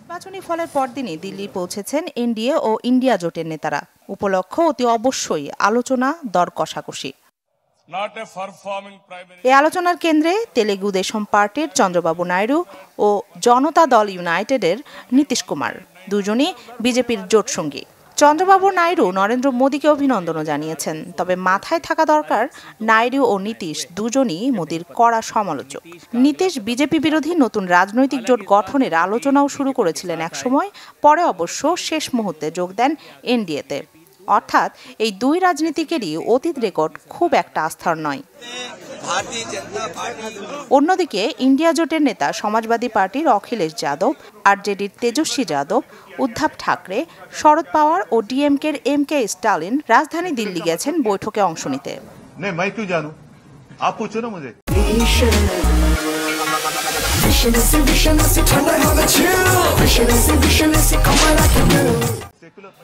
নির্বাচনী ফলের পরদিনই দিল্লি পৌঁছেছেন এনডিএ ও ইন্ডিয়া জোটের নেতারা। উপলক্ষ অতি অবশ্যই আলোচনা, দর কষাকষি। এই আলোচনার কেন্দ্রে তেলেগু দেশম পার্টির চন্দ্রবাবু নাইডু ও জনতা দল ইউনাইটেডের নীতিশ কুমার, দুজনই বিজেপির জোট সঙ্গী। চন্দ্রবাবু নাইডু নরেন্দ্র মোদীকে অভিনন্দনও জানিয়েছেন। তবে মাথায় থাকা দরকার, নাইডু ও নীতিশ দুজনই মোদীর কড়া সমালোচক। নীতিশ বিজেপি বিরোধী নতুন রাজনৈতিক জোট গঠনের আলোচনাও শুরু করেছিলেন একসময়, পরে অবশ্য শেষ মুহূর্তে যোগ দেন এনডিএতে। অর্থাৎ এই দুই রাজনীতিকেরই অতীত রেকর্ড খুব একটা আস্থার নয়। অন্যদিকে ইন্ডিয়া জোটের নেতা সমাজবাদী পার্টির অখিলেশ যাদব, আরজেডির তেজস্বী যাদব, উদ্ধব ঠাকরে, শরদ পাওয়ার ও ডিএমকের এমকে স্টালিন রাজধানী দিল্লি গেছেন বৈঠকে অংশ নিতে।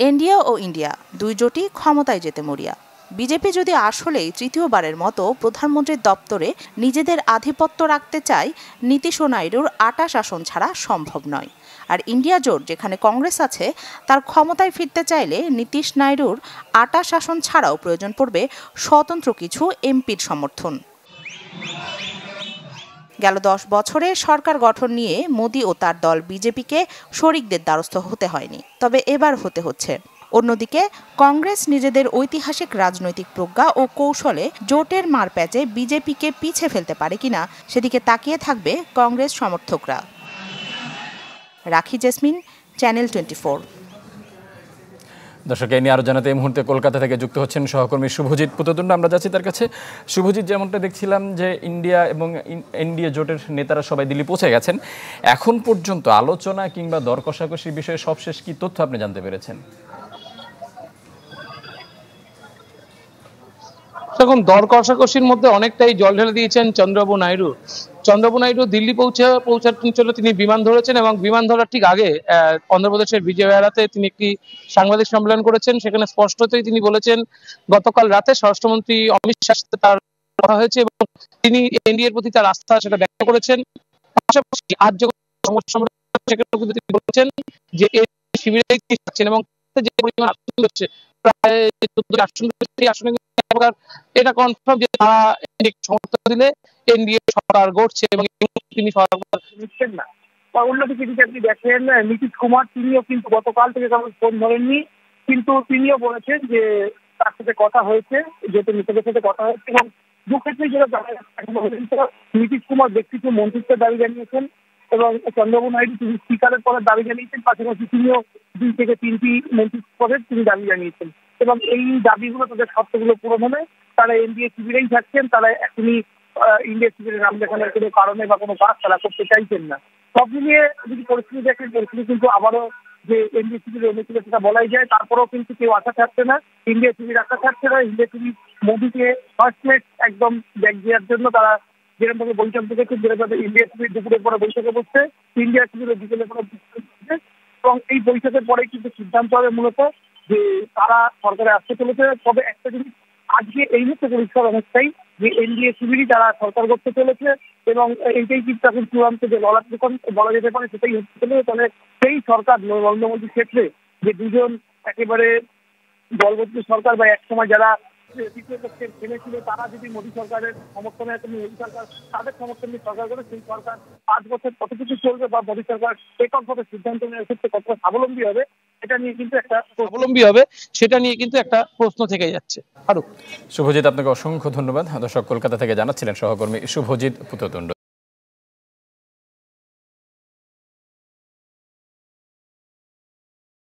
এনডিএ ও ইন্ডিয়া দুই জোটই ক্ষমতায় যেতে মরিয়া। বিজেপি যদি আসলেই তৃতীয়বারের মতো প্রধানমন্ত্রীর দপ্তরে নিজেদের আধিপত্য রাখতে চায়, নীতিশ ও নাইডুর আটা শাসন ছাড়া সম্ভব নয়। আর ইন্ডিয়া জোট যেখানে কংগ্রেস আছে, তার ক্ষমতায় ফিরতে চাইলে নীতিশ নাইডুর আটা শাসন ছাড়াও প্রয়োজন পড়বে স্বতন্ত্র কিছু এমপির সমর্থন। গেল 10 বছরে সরকার গঠন নিয়ে মোদী ও তার দল বিজেপিকে শরিকদের দ্বারস্থ হতে হয়নি, তবে এবার হতে হচ্ছে। অন্যদিকে কংগ্রেস নিজেদের ঐতিহাসিক রাজনৈতিক প্রজ্ঞা ও কৌশলে জোটের মারপ্যাচে বিজেপিকে পিছে ফেলতে পারে কিনা, সেদিকে তাকিয়ে থাকবে কংগ্রেস সমর্থকরা। রাখি জেসমিন, চ্যানেল 24। দর্শক, এই নিয়ে আরো জানাতে এই মুহূর্তে কলকাতা থেকে যুক্ত হচ্ছেন সহকর্মী শুভজিৎ পুততুণ্ড। আমরা যাচ্ছি তার কাছে। শুভজিৎ, যেমনটা দেখছিলাম যে ইন্ডিয়া এবং এনডিএ জোটের নেতারা সবাই দিল্লি পৌঁছে গেছেন, এখন পর্যন্ত আলোচনা কিংবা দর কষাকষির বিষয়ে সবশেষ কি তথ্য আপনি জানতে পেরেছেন? এখন দর কষাকষির মধ্যে অনেকটাই জল ঢেলে দিয়েছেন চন্দ্রবাবু নাইডু। চন্দ্রবাবু নাইডু দিল্লি পৌঁছার জন্য তিনি বিমান ধরেছেন এবং বিমান ধরার ঠিক আগে অন্ধ্রপ্রদেশের বিজয়ওয়াড়াতে তিনি একটি সাংবাদিক সম্মেলন করেছেন। সেখানে স্পষ্টতই তিনি বলেছেন গতকাল রাতে স্বরাষ্ট্রমন্ত্রী অমিত শাহের সাথে তার কথা হয়েছে এবং তিনি এনডিএর প্রতি তার আস্থা সেটা ব্যক্ত করেছেন। পাশাপাশি আজ যখন সেখানে কিন্তু তিনি বলেছেন যে এই শিবিরে তিনি থাকছেন এবং যে পরিমাণ আসন হচ্ছে প্রায় 14 আসন, আসনে এটা কনফার্ম যে তারা সমর্থন দিলে এনডিএ সরকার গড়ছে এবং তিনি সরকার নিচ্ছেন না। অন্যদিকে যদি আপনি দেখেন, নীতিশ কুমার তিনিও কিন্তু গতকাল থেকে তেমন ফোন ধরেননি, কিন্তু তিনিও বলেছেন যে তার সাথে কথা হয়েছে, যেহেতু নেতাদের সাথে কথা হয়েছে এবং দুক্ষেত্রেই যেটা জানা যাচ্ছে, নীতিশ কুমার ব্যক্তিত্ব মন্ত্রিত্বের দাবি জানিয়েছেন এবং চন্দ্রবাবু নাইডু তিনি স্পিকারের পদের দাবি জানিয়েছেন। পাশাপাশি তিনিও 2 থেকে 3টি মন্ত্রী পদের তিনি দাবি জানিয়েছেন এবং এই দাবিগুলো, তাদের শর্তগুলো পূরণ হলে তারা এনডিএ শিবিরেই থাকছেন। তারা এখনই ইন্ডিয়া শিবিরের নাম দেখানোর কোনো কারণে বা কোনো কাজ তারা করতে চাইছেন না। সব মিলিয়ে যদি পরিস্থিতি দেখেন, পরিস্থিতি কিন্তু আবারও যে এনডিএ শিবিরের এনেছিল সেটা বলাই যায়। তারপরেও কিন্তু কেউ আশা থাকছে না, ইন্ডিয়া শিবির আশা থাকছে না। ইন্ডিয়া শিবির মোদীকে ফার্স্ট প্লেট একদম ব্যাগ দেওয়ার জন্য তারা যেরকম ভাবে বৈঠক দেখেছেন, যেভাবে ইন্ডিয়া শিবির দুপুরের পরে বৈঠকে বসছে, ইন্ডিয়া শিবিরের বিকেলের পরে এবং এই বৈঠকের পরে কিন্তু সিদ্ধান্ত হবে মূলত যে তারা সরকারে আসতে চলেছে। তবে একটা জিনিস আজকে এই মুহূর্তে পরিষ্কার অনেকটাই যে এনডিএ শিবিরই তারা সরকার করতে চলেছে এবং এইটাই কিন্তু এখন চূড়ান্ত যে বলা যেতে পারে সেটাই হচ্ছে চলেছে। তাহলে সেই সরকার নরেন্দ্র মোদীর ক্ষেত্রে যে দুজন একেবারে দলবদ্ধ সরকার বা একসময় যারা তৃতীয় পক্ষের ছিল, তারা যদি মোদী সরকারের সমর্থনে মোদী সরকার তাদের সমর্থনে সরকার করে, সেই সরকার 5 বছর কতটুকু চলবে বা মোদী সরকার এককভাবে সিদ্ধান্ত নেওয়ার ক্ষেত্রে কতটা স্বাবলম্বী হবে, সেটা নিয়ে কিন্তু একটা প্রশ্ন থেকে যাচ্ছে। শুভজিৎ, আপনাকে অসংখ্য ধন্যবাদ। দর্শক, কলকাতা থেকে জানাচ্ছিলেন সহকর্মী শুভজিৎ পুততুণ্ড।